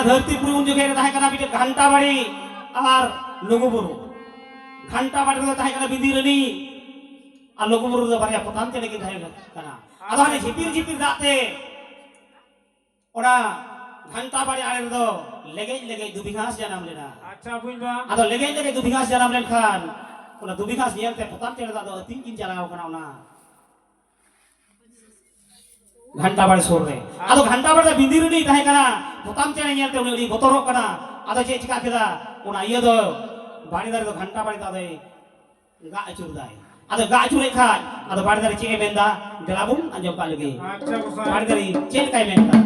धरती पुरी उन जगह तहे कना बिटे घंटा बाड़ी और लुगुबुरु घंटा बाड़ी दो तहे कना बिंदिरनी और लुगुबुरु दो बारिया पताम चले के तहे कना आदो हने झिपिर झिपिर दाते ओना घंटा बाड़ी आले दो लेगे दुबी घास जानam लेना अच्छा बुझबा आदो लेगे दुबी घास जानam लेन खान ओना दुबी घास नियलते पताम चले दादो अतिन किन चलाओ कना ओना घंटा बाड़ी सोर रे आदो घंटा बाड़ी बिंदिरनी तहे कना पताम चले नियलते उनी बोतरो कना आदो चे चिका केदा ओना इया दो बाड़ी दारे दो घंटा बाड़ी दादे गा अचुर दाय आदो गा अचुर खान आदो बाड़ी दारे चे मेंदा देलाबुन अंजम का लगे अच्छा गोसाई बाड़ी दारे चे काय मेंदा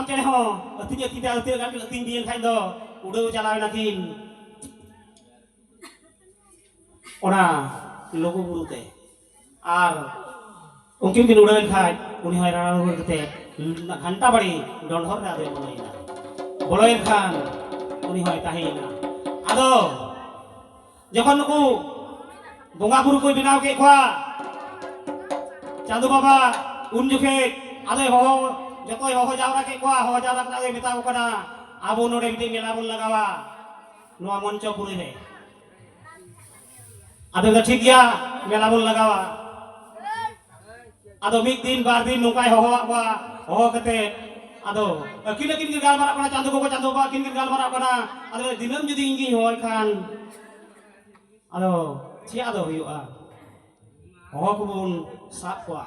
चले हो अतिnya tidak अति kan अतिं दियन खाइ दो उडौ चलावे नाकिन ओना लोगो बुरुते आर उनकिन किन उडौ खाइ उनी हाय राणा होते घंटा बाड़ी डंडहर रे आदो बोलोइन खान उनी हाय ताहिना आदो जखन नुकु बोंगा बुरु को बनाव के खवा चांदू बाबा उन जुखे आदो हो जतोय हो जावरा के कोआ हो जावरा के मेताओ कना आबो नोडे बिदि मेला बोल लगावा नोआ मंच पुरे है आदो तो ठीक गया मेला बोल लगावा आदो मिक दिन बार दिन नुकाय हो कते आदो किन किन गाल मारा कना चांदो बा किन गाल मारा कना आदो दिनम जदी इंगी होय खान आदो छि आदो हुआ हो कुबुन साब कोआ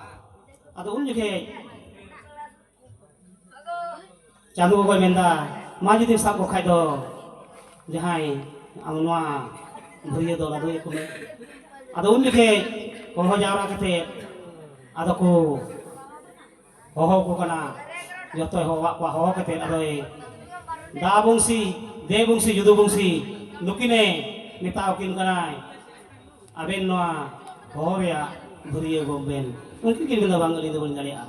आदो उन जखे चांदू को मेंदा मा जुदी साब को खाइ दो जहाय आम नोआ भरिया दो लादो को में आदो उन जखे हो जावरा कते आदो को हो को कना जतो हो कते आदो दा बंसी दे बंसी जुदु बंसी नुकिने मेताओ किन कनाय आबेन नोआ हो रेया भरिया गोबेन उनकिन किन मेंदा बांगली दो बन दाड़िया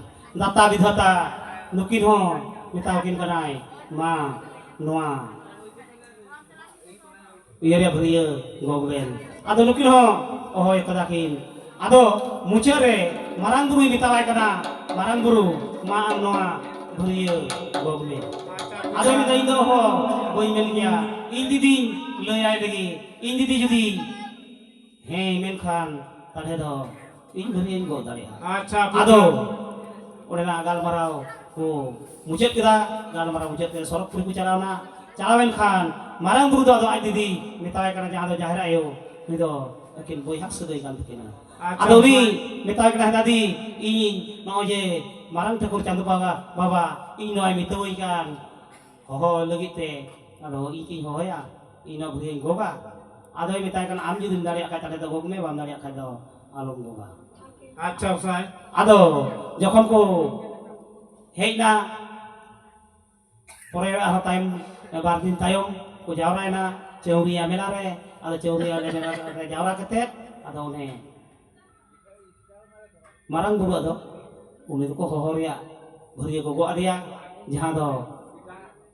दाता विधाता नुकिन हो मेताओ किन कनाय मा नोआ इयरिया भरिया गोबेन आदो नुकिन हो ओहोय कदाकिन आदो मुचारे मारांग बुरु मेतावाय कना मारांग बुरु मा नोआ भरिया गोबेन आदो मेदा इन दो हो बोई मेन गया इन दीदी लय लगी इन दीदी जुदी हे मेन खान ताहे दो इन भरिया गो दाड़िया अच्छा आदो ओडेना गालमाराव को मुझे किदा गालमाराव मुझे के सरक पुरी को चलावना चलावेन खान मारांग बुरु दो आई दीदी मेतावाय कना जहां दो जाहिर आयो नि दो अकिन बोई हक सदै कान तकिना आदो नी मेतावाय कना दादी इन नो जे मारांग ठाकुर चांदू बाबा इन नोय मितोय कान हो लगिते आदो इन होया इन भरिया गोगा आदो मेतावाय कना आम जुदी दाड़िया का ताले दो गोगमे बाम दाड़िया का दो alom boga अच्छा उसाई ado jokhon ko hejna pore arho time bar din tayom ko jawraena Cheuria mela re ado Cheuria mela re jawra katet ado one marang buru ado uni ko hohoria bhariya gogo adia jahan do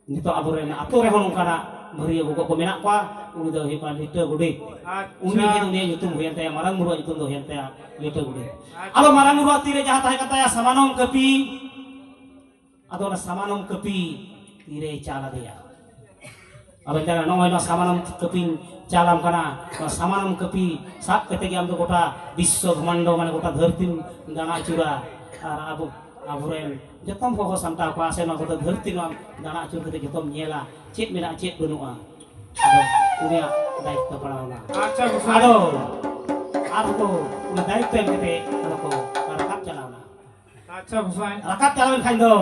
nito aburen ato re honong kana bhariya gogo ko menak kwa uni do hipan hita gudit uni ke dunia nyutum huyan taya marang buru nyutum do huyan taya hita gudit ado marang buru tire jahat hai kataya samanong kepi ado na samanong kepi tire cala dia abang jangan nongoi na samanam kepi calam kana na samanam kepi sak ketegi am do kota biswa brahmando mane kota dharti dana cura ar aburen jotom ho samta ko ase na kota dharti na dana cura kete jotom nyela cit mena cit benua ado unia daikto panaona अच्छा उसाई ado arko una daikto kete ko rakap calauna अच्छा उसाई rakap calaun khain do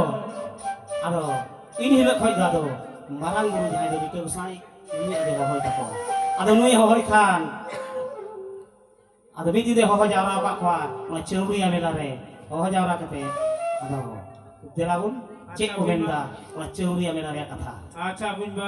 ado ini hilok khoi do marang buru jahai do dike usai ini ade hohoi tako ado nui hohoi khan ado bidi de hohoi jawra ka kwa na Cheuria mela re hohoi jawra kate ado delabun cek ko menda na Cheuria mela re katha अच्छा बुझबा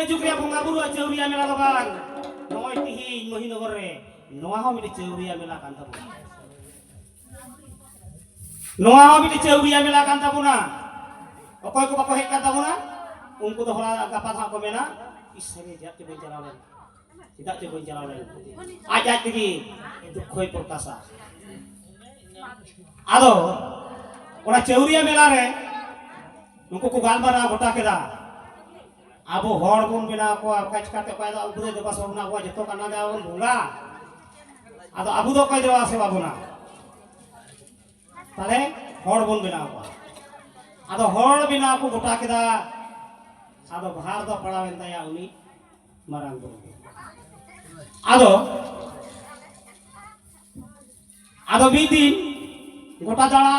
Cheuria bunga buru Cheuria mela loban noi tihi Mohinogor re noa ho mili Cheuria mela kan tabu noa ho mili Cheuria mela kan tabuna okoy ko bako hek kan tabuna unku do hola gapat ha ko mena isere jak ke bencara len tidak ke bencara len ajat tigi dukhoi perkasa ado ona Cheuria mela re unku ko galmara gota keda abo hor bun bina ko kach kate ko ada ubre deba sobna ko jeto kana da on bunga ado abu do ko dewa se babuna tale hor bun bina ko ado hor bina ko gota keda ado bhar do padawen taya uni marang buru ado bidin gota dara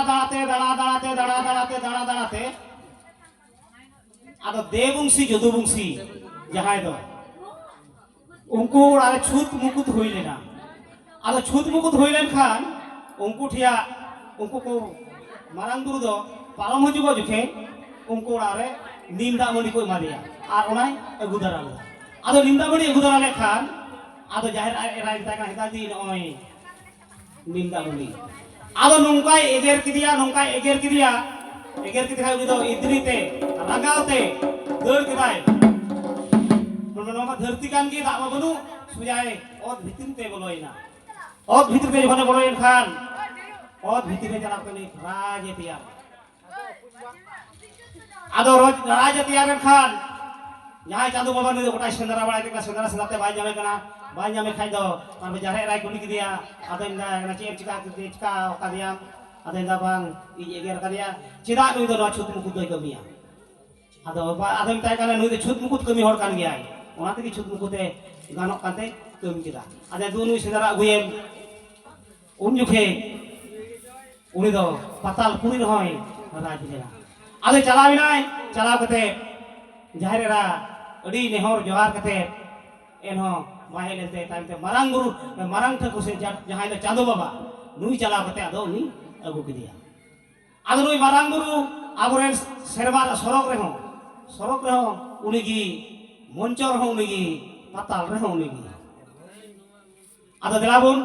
ado debungsi jodubungsi jahai do ungku are chut mukut hoi lena ado chut mukut hoi len khan ungku thia ungku ko marang buru do palam hujugo jukhe ungku are nimda mani ko maria ar onai agu dara ado nimda mani agu dara lekhan ado jahir era kita kan hita di noi nimda mani ado nungkai eger kidia udah do idrite ragaute deur kidai noma dharti kan ki dak ma banu sujai od bhitir te boloina od bhitir te jone boloin khan od bhitir te jalak ni raje tiar ado raje tiar khan jahai chandu baba ni gotai sendara bala te sendara sendate bai nyame khai do ar jare rai kuni kidia ado inda na cika okadiam ada yang bang eger kalian cida nui do chut mukut doi kami ada yang tay kalian nui chut mukut kami hor kan gaya ona tegi chut mukute ganok kante kami kita ada dua nui sendara guyem unjukhe uni do patal puri hoi raj jela ada calaw kate jahir era adi nehor johar kate enho bahai lente time te marang thaku se jahai le chando baba nui calaw kate ado uni agu kidia ado nui marang buru aburen serbar sorok reho unigi moncor ho unigi patal reho unigi ado delabun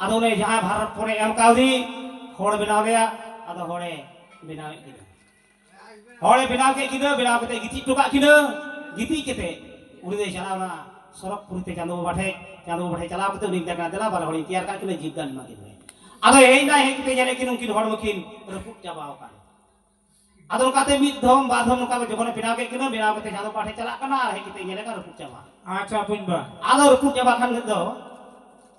ado ne jaha bharat pore em kaudi hor benaw gaya ado hore benaw kida hore benaw ke kida benaw kate giti toka kida giti kete uni de jalana sorok purite chandu bathe chalaw kate uni jaga dela bar hori tiar ka kine jibdan ma kide ado ei na he kite jane kinungkin hor mukin reput jabao kan ado kate mid dhom bar dhom ka jokone benaw ke kina benaw kate chandu bathe chalak kana ar he kite jane ka reput jaba acha punba ado reput jaba kan do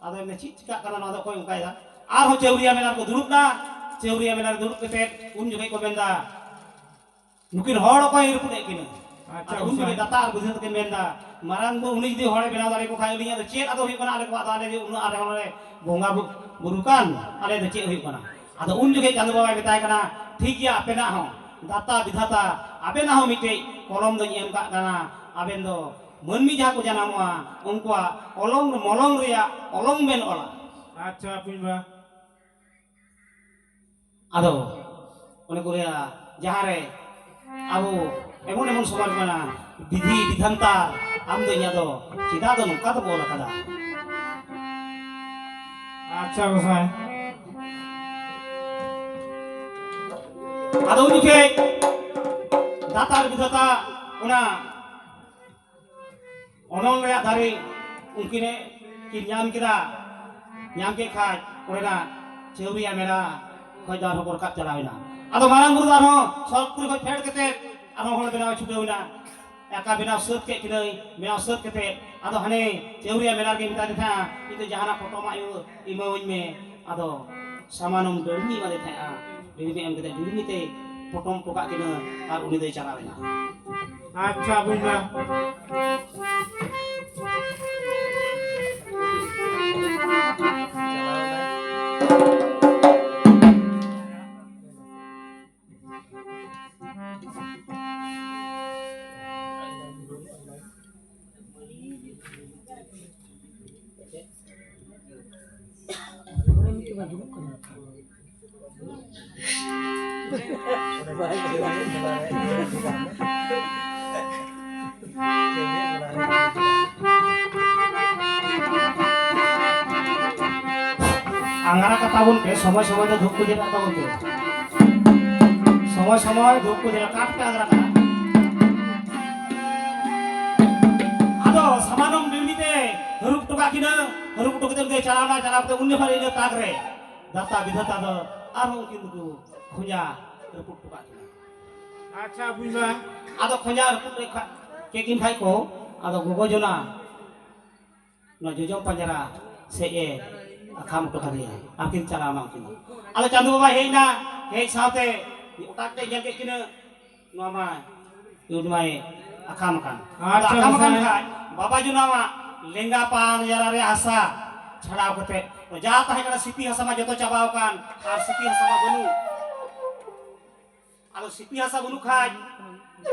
ado emne chika kana na do koy ungkai da ar ho cheuria menar ko durup na cheuria menar durup kete un jogai ko benda nukin hor ko reput e kina acha un jogai datar budhet ke benda marang bu uni di hore benaw dare ko khai ulinya do chet ado hi kana ale ko ado ale un are hore bonga burukan ale do chet hi kana ado un jogai chandu baba betai kana ठीक गया apena ho data bidhata apena ho mite kolom do em ka kana aben do manmi jaha ko janamwa unkwa olong molong ria olong ben ola acha punba ado one korea jahare abu emon somaj mana bidhi bidhanta am do nya do cida do nungka do bola kada acha gosai ado ujuke datar bidhata una onong rea dari unkine kin nyam ke khai orena cheuria mera khoi dar hor kat chalawina ado marang buru dar ho sol puri khoi phed kete ado hol benaw chutewina eka benaw sat ke kinai benaw sat kete ado hane cheuria mera ke mita ditha itu jahana photo ma yu imawin me ado samanum dormi ma ditha dormi em kete dormi te potom poka kina ar uni dei chalawina acha punba angara katabun ke সময় do dhuk ko jeta tabun ke সময় dhuk ko jeta kat ke angara kana ado samanum bimite harup toka kina harup toka te chalawte unne phare ina tagre data bidhata do arho kintu khunya reput toka kina acha punba ado khunya reput ke kin khai ko ado gogo jona na jojong panjara se e akam to kariya akin cara mang kina alo chandu baba heina hei saute otak te jang ke kina no ma yud mai akam kan. Acha, Akam kan Gosai. kai baba junawa lengga pang jara re asa chhadao kate ja tahe kana siti hasa ma joto chabao kan ar siti hasa ma banu ado siti hasa banu khai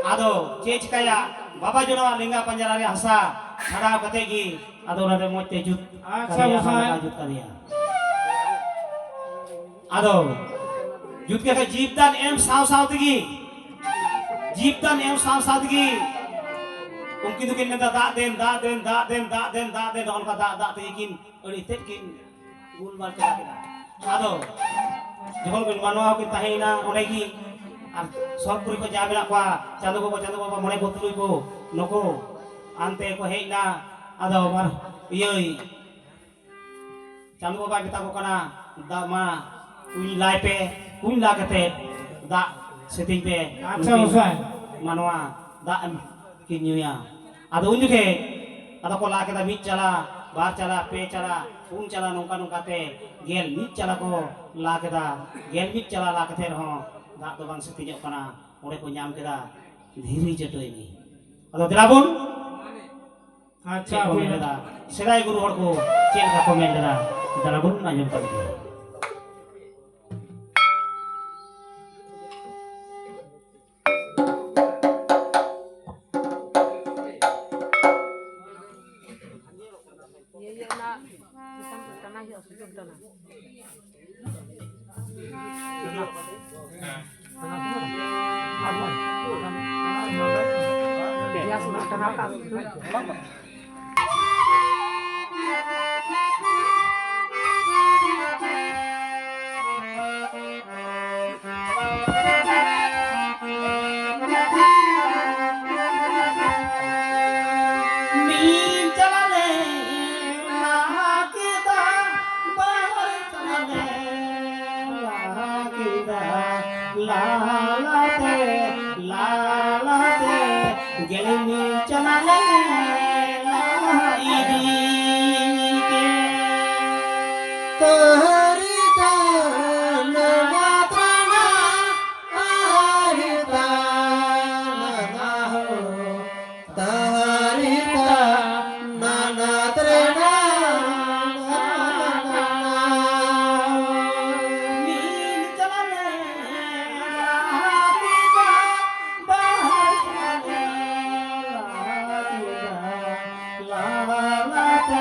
ado che chikaya baba junawa lengga panjara re hasa chhadao kate gi ado na re motte jut Acha, Gosai. jut kariya ado jut ke jibdan em saw tegi jibdan em saw tegi mungkin tuh kita dak den orang kata dak tekin ini tekin gul mal kita ado jokol bin mano kita hina onegi ar sorpuri ko jabila kwa chandu baba mone ko tului ko noko ante ko heina ado mar iyoi chandu baba kita ko kana da ma kuy la kate da setting pe Acha, Gosai. manwa da kinyuya ado unjuke ado ko la kita mit chala bar chala pe chala pun chala nongka te gel mit chala ko la kita gel mit chala la kate ho da do bang setinya kana ore ko nyam kita dhiri jeto ini ado dilabun Acha, ko Buima. meda sedai guru hor ko cel ka ko meda dilabun anjum ka min chala le la kita bar chala le la kita la te gel min chala le la idi ke Tarita namatrana arita nanaho Tarita nanatrana min chala le la kita bar chala le la te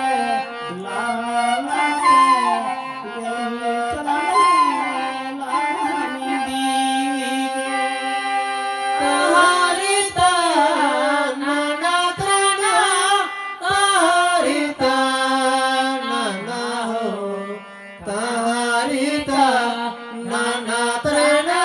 Tarita nanatrana arita nanaho Tarita nanatrana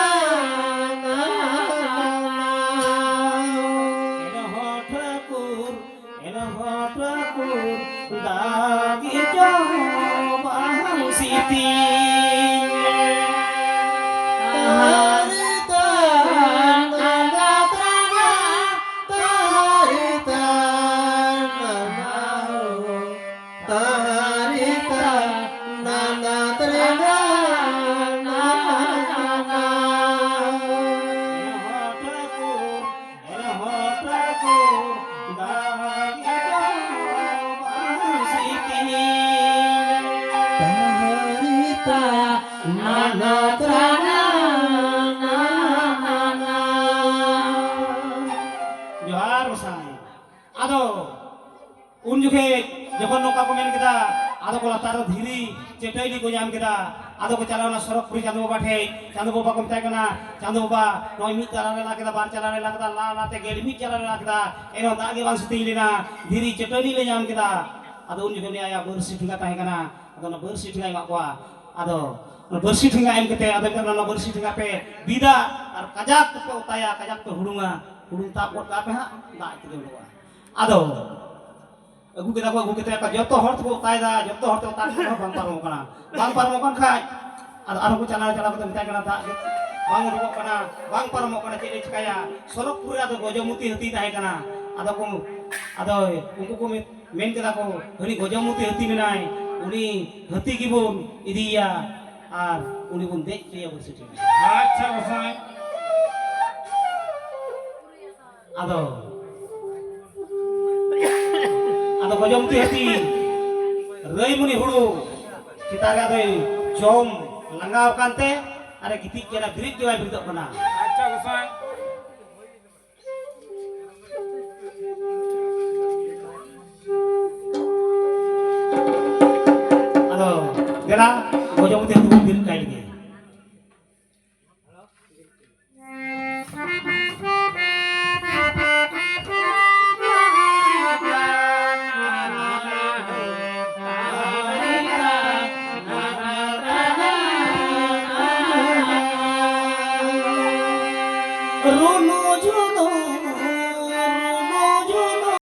Tarita nanatrana Tarita nanaho Tarita nanatrana Tarita nanatrana Johar Gosai. Ado un juke jokon noka ko men kita ado ko latar dhiri cetai di ko nyam kita ado ko chalana sorok puri chandu baba ko mtai kana chandu baba noi mit chalane la kita bar chalane la kita la te gel mit chalane la kita eno da ge bang siti lina dhiri cetai di le nyam kita ado un juke ni aya bersih thinga tahe kana ado na bersih thinga mak kwa ado bersih thinga em kete ado kana na bersih thinga pe bida ar kajak pe utaya kajak pe hurunga hurung takut ka pe ha da itu dulu ado agu kita ka joto hor tu utay da joto hor tu utay ka bang parmo kan khai ado aro ko chala ko mtai kana da bang ro kana bang parmo kana cede cikaya sorok puri ado gojo muti hati tahe kana ado ko ado unku ko men kita ko honi gojo muti hati menai uni hati gibun idiya ar uni bun dek dia bersih Acha, Gosai. ado ᱟᱫᱚ ᱜᱚᱡᱚᱢᱛᱤ ᱦᱟᱹᱛᱤ ᱨᱟᱹᱭᱢᱩᱱᱤ ᱦᱩᱲᱩ ᱥᱮᱛᱟᱜ ᱨᱮ ᱟᱫᱚᱭ ᱡᱚᱢ ᱞᱟᱸᱜᱟᱣ ᱠᱟᱱᱛᱮ ᱟᱨᱮ ᱜᱤᱛᱤᱡ ᱠᱟᱱᱟ ᱵᱤᱨᱤᱫ ᱜᱮ ᱵᱟᱭ ᱵᱤᱨᱤᱫᱚᱜ ᱠᱟᱱᱟ ᱟᱪᱪᱷᱟ ᱜᱚᱸᱥᱟᱭ ᱟᱫᱚ ᱫᱮᱞᱟ ᱜᱚᱡᱚᱢᱛᱤ ᱦᱟᱹᱛᱤ ᱵᱚᱱ ᱵᱤᱨᱤᱫ ᱠᱟᱭ ᱞᱮᱜᱮ Runu